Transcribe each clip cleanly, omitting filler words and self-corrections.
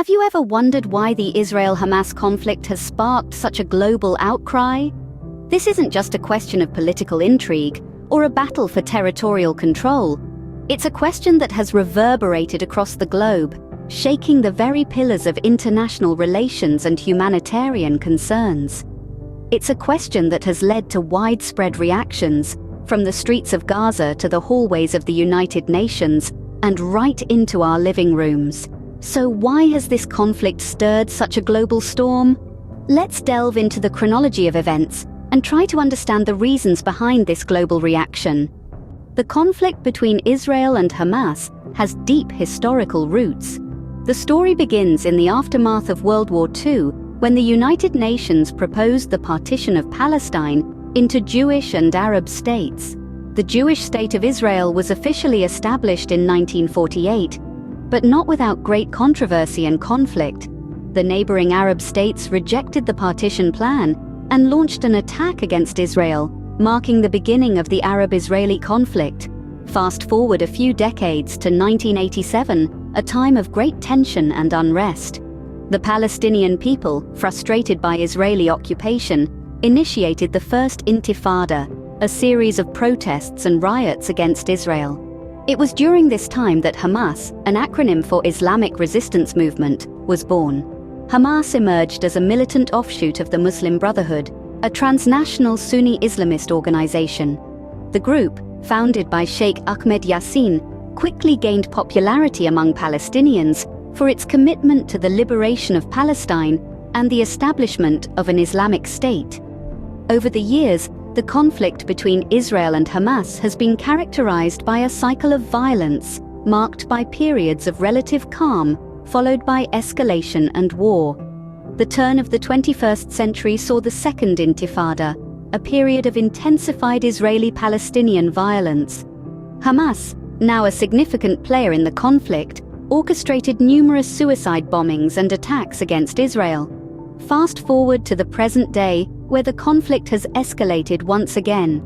Have you ever wondered why the Israel-Hamas conflict has sparked such a global outcry? This isn't just a question of political intrigue or a battle for territorial control. It's a question that has reverberated across the globe, shaking the very pillars of international relations and humanitarian concerns. It's a question that has led to widespread reactions, from the streets of Gaza to the hallways of the United Nations and right into our living rooms. So why has this conflict stirred such a global storm? Let's delve into the chronology of events and try to understand the reasons behind this global reaction. The conflict between Israel and Hamas has deep historical roots. The story begins in the aftermath of World War II, when the United Nations proposed the partition of Palestine into Jewish and Arab states. The Jewish state of Israel was officially established in 1948, but not without great controversy and conflict. The neighboring Arab states rejected the partition plan and launched an attack against Israel, marking the beginning of the Arab-Israeli conflict. Fast forward a few decades to 1987, a time of great tension and unrest. The Palestinian people, frustrated by Israeli occupation, initiated the First Intifada, a series of protests and riots against Israel. It was during this time that Hamas, an acronym for Islamic Resistance Movement, was born. Hamas emerged as a militant offshoot of the Muslim Brotherhood, a transnational Sunni Islamist organization. The group, founded by Sheikh Ahmed Yassin, quickly gained popularity among Palestinians for its commitment to the liberation of Palestine and the establishment of an Islamic state. Over the years, the conflict between Israel and Hamas has been characterized by a cycle of violence, marked by periods of relative calm, followed by escalation and war. The turn of the 21st century saw the Second Intifada, a period of intensified Israeli-Palestinian violence. Hamas, now a significant player in the conflict, orchestrated numerous suicide bombings and attacks against Israel. Fast forward to the present day, where the conflict has escalated once again.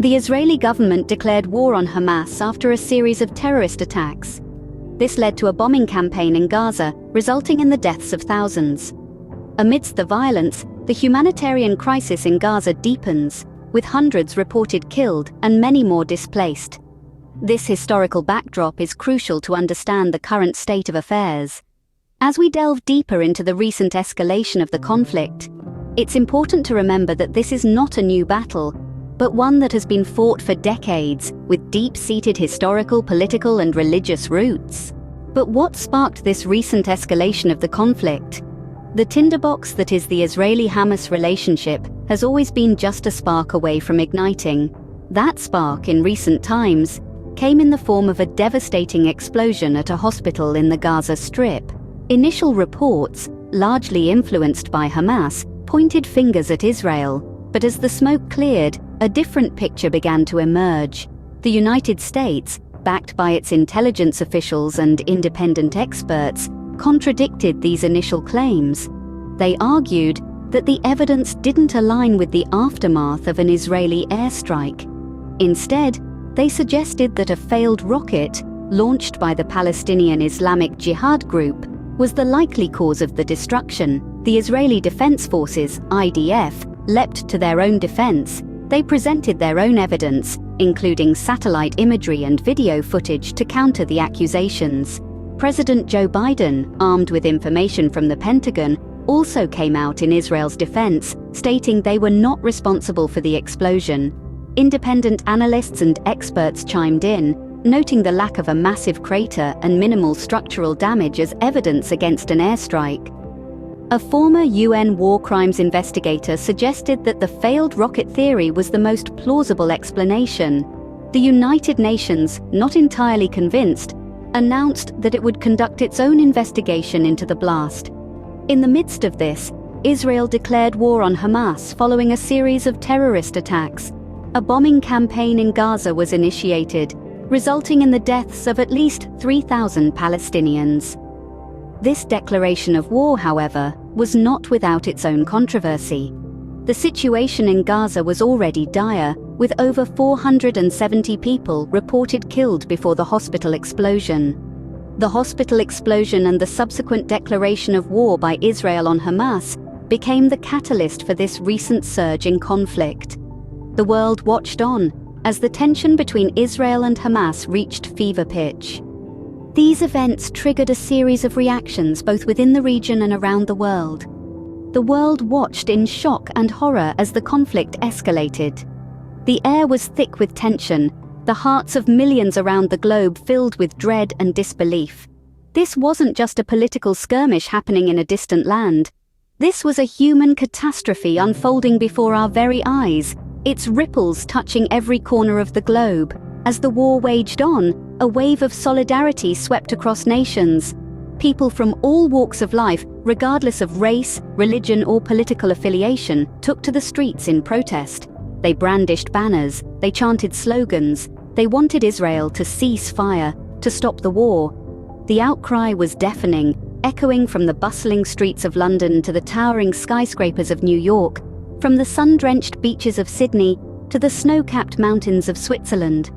The Israeli government declared war on Hamas after a series of terrorist attacks. This led to a bombing campaign in Gaza, resulting in the deaths of thousands. Amidst the violence, the humanitarian crisis in Gaza deepens, with hundreds reported killed and many more displaced. This historical backdrop is crucial to understand the current state of affairs. As we delve deeper into the recent escalation of the conflict, it's important to remember that this is not a new battle, but one that has been fought for decades, with deep-seated historical, political, and religious roots. But what sparked this recent escalation of the conflict? The tinderbox that is the Israeli-Hamas relationship has always been just a spark away from igniting. That spark, in recent times, came in the form of a devastating explosion at a hospital in the Gaza Strip. Initial reports, largely influenced by Hamas, pointed fingers at Israel, but as the smoke cleared, a different picture began to emerge. The United States, backed by its intelligence officials and independent experts, contradicted these initial claims. They argued that the evidence didn't align with the aftermath of an Israeli airstrike. Instead, they suggested that a failed rocket, launched by the Palestinian Islamic Jihad group, was the likely cause of the destruction. The Israeli Defense Forces, IDF, leapt to their own defense. They presented their own evidence, including satellite imagery and video footage, to counter the accusations. President Joe Biden, armed with information from the Pentagon, also came out in Israel's defense, stating they were not responsible for the explosion. Independent analysts and experts chimed in, noting the lack of a massive crater and minimal structural damage as evidence against an airstrike. A former UN war crimes investigator suggested that the failed rocket theory was the most plausible explanation. The United Nations, not entirely convinced, announced that it would conduct its own investigation into the blast. In the midst of this, Israel declared war on Hamas following a series of terrorist attacks. A bombing campaign in Gaza was initiated, resulting in the deaths of at least 3,000 Palestinians. This declaration of war, however, was not without its own controversy. The situation in Gaza was already dire, with over 470 people reported killed before the hospital explosion. The hospital explosion and the subsequent declaration of war by Israel on Hamas became the catalyst for this recent surge in conflict. The world watched on as the tension between Israel and Hamas reached fever pitch. These events triggered a series of reactions both within the region and around the world. The world watched in shock and horror as the conflict escalated. The air was thick with tension, the hearts of millions around the globe filled with dread and disbelief. This wasn't just a political skirmish happening in a distant land. This was a human catastrophe unfolding before our very eyes, its ripples touching every corner of the globe. As the war waged on, a wave of solidarity swept across nations. People from all walks of life, regardless of race, religion, or political affiliation, took to the streets in protest. They brandished banners, they chanted slogans, they wanted Israel to cease fire, to stop the war. The outcry was deafening, echoing from the bustling streets of London to the towering skyscrapers of New York, from the sun-drenched beaches of Sydney to the snow-capped mountains of Switzerland.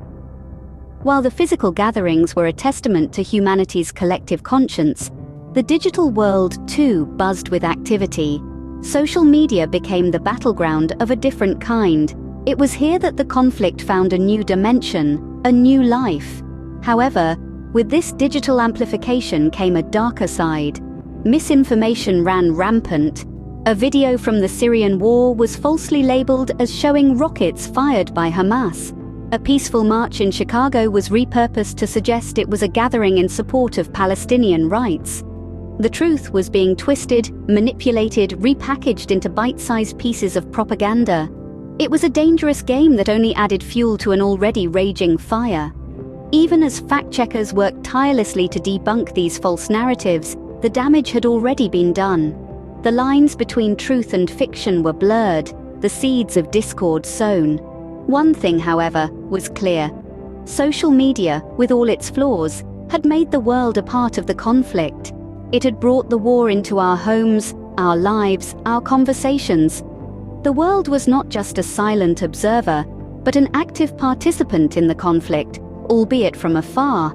While the physical gatherings were a testament to humanity's collective conscience, the digital world too buzzed with activity. Social media became the battleground of a different kind. It was here that the conflict found a new dimension, a new life. However, with this digital amplification came a darker side. Misinformation ran rampant. A video from the Syrian war was falsely labeled as showing rockets fired by Hamas. A peaceful march in Chicago was repurposed to suggest it was a gathering in support of Palestinian rights. The truth was being twisted, manipulated, repackaged into bite-sized pieces of propaganda. It was a dangerous game that only added fuel to an already raging fire. Even as fact-checkers worked tirelessly to debunk these false narratives, the damage had already been done. The lines between truth and fiction were blurred, the seeds of discord sown. One thing, however, was clear. Social media, with all its flaws, had made the world a part of the conflict. It had brought the war into our homes, our lives, our conversations. The world was not just a silent observer, but an active participant in the conflict, albeit from afar.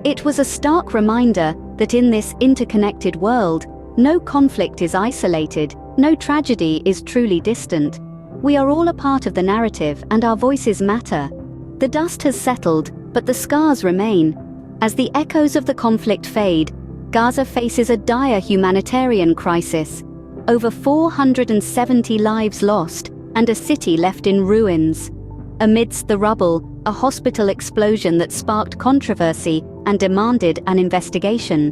It was a stark reminder that in this interconnected world, no conflict is isolated, no tragedy is truly distant. We are all a part of the narrative, and our voices matter. The dust has settled, but the scars remain. As the echoes of the conflict fade, Gaza faces a dire humanitarian crisis. Over 470 lives lost, and a city left in ruins. Amidst the rubble, a hospital explosion that sparked controversy and demanded an investigation.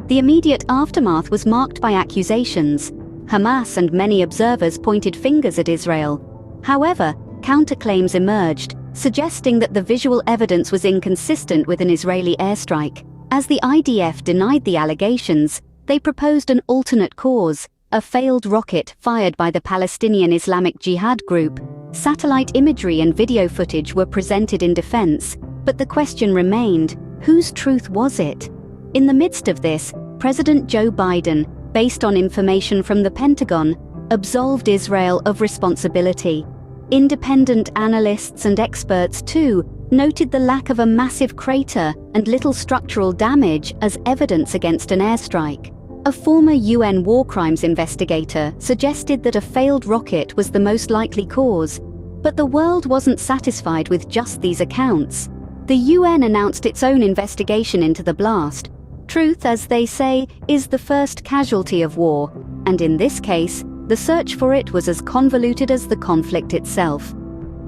The immediate aftermath was marked by accusations. Hamas and many observers pointed fingers at Israel. However, counterclaims emerged, suggesting that the visual evidence was inconsistent with an Israeli airstrike. As the IDF denied the allegations, they proposed an alternate cause, a failed rocket fired by the Palestinian Islamic Jihad group. Satellite imagery and video footage were presented in defense, but the question remained, whose truth was it? In the midst of this, President Joe Biden, based on information from the Pentagon, absolved Israel of responsibility. Independent analysts and experts, too, noted the lack of a massive crater and little structural damage as evidence against an airstrike. A former UN war crimes investigator suggested that a failed rocket was the most likely cause, but the world wasn't satisfied with just these accounts. The UN announced its own investigation into the blast. Truth, as they say, is the first casualty of war, and in this case, the search for it was as convoluted as the conflict itself.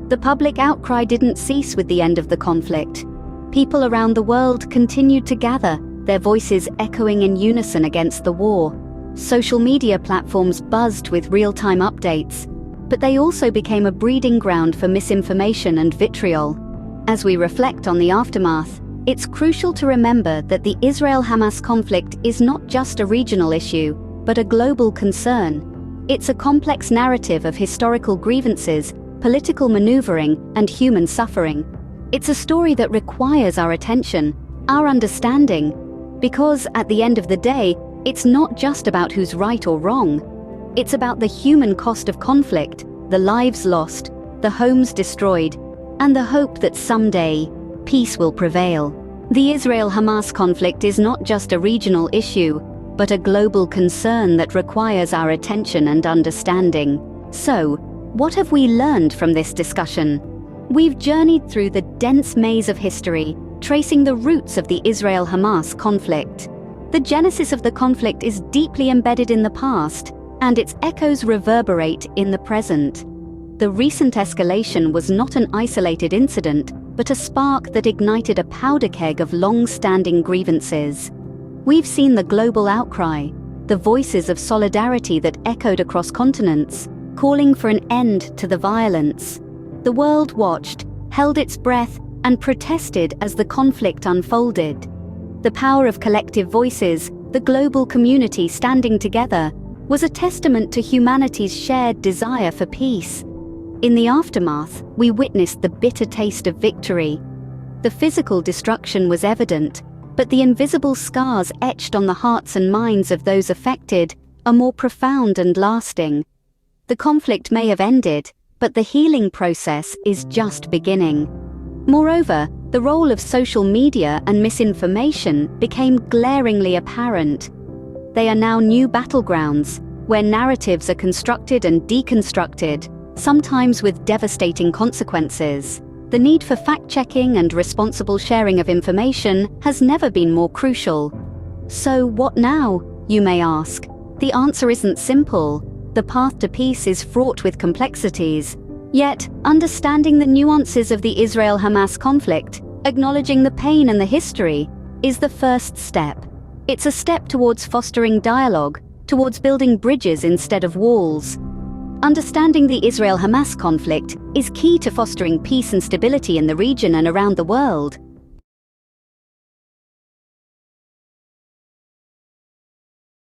The public outcry didn't cease with the end of the conflict. People around the world continued to gather, their voices echoing in unison against the war. Social media platforms buzzed with real-time updates, but they also became a breeding ground for misinformation and vitriol. As we reflect on the aftermath, it's crucial to remember that the Israel-Hamas conflict is not just a regional issue, but a global concern. It's a complex narrative of historical grievances, political maneuvering, and human suffering. It's a story that requires our attention, our understanding, because at the end of the day, it's not just about who's right or wrong. It's about the human cost of conflict, the lives lost, the homes destroyed, and the hope that someday, peace will prevail. The Israel-Hamas conflict is not just a regional issue, but a global concern that requires our attention and understanding. So, what have we learned from this discussion? We've journeyed through the dense maze of history, tracing the roots of the Israel-Hamas conflict. The genesis of the conflict is deeply embedded in the past, and its echoes reverberate in the present. The recent escalation was not an isolated incident, but a spark that ignited a powder keg of long-standing grievances. We've seen the global outcry, the voices of solidarity that echoed across continents, calling for an end to the violence. The world watched, held its breath, and protested as the conflict unfolded. The power of collective voices, the global community standing together, was a testament to humanity's shared desire for peace. In the aftermath, we witnessed the bitter taste of victory. The physical destruction was evident, but the invisible scars etched on the hearts and minds of those affected are more profound and lasting. The conflict may have ended, but the healing process is just beginning. Moreover, the role of social media and misinformation became glaringly apparent. They are now new battlegrounds, where narratives are constructed and deconstructed, sometimes with devastating consequences. The need for fact-checking and responsible sharing of information has never been more crucial. So what now, you may ask? The answer isn't simple. The path to peace is fraught with complexities. Yet, understanding the nuances of the Israel-Hamas conflict, acknowledging the pain and the history, is the first step. It's a step towards fostering dialogue, towards building bridges instead of walls. Understanding the Israel-Hamas conflict is key to fostering peace and stability in the region and around the world.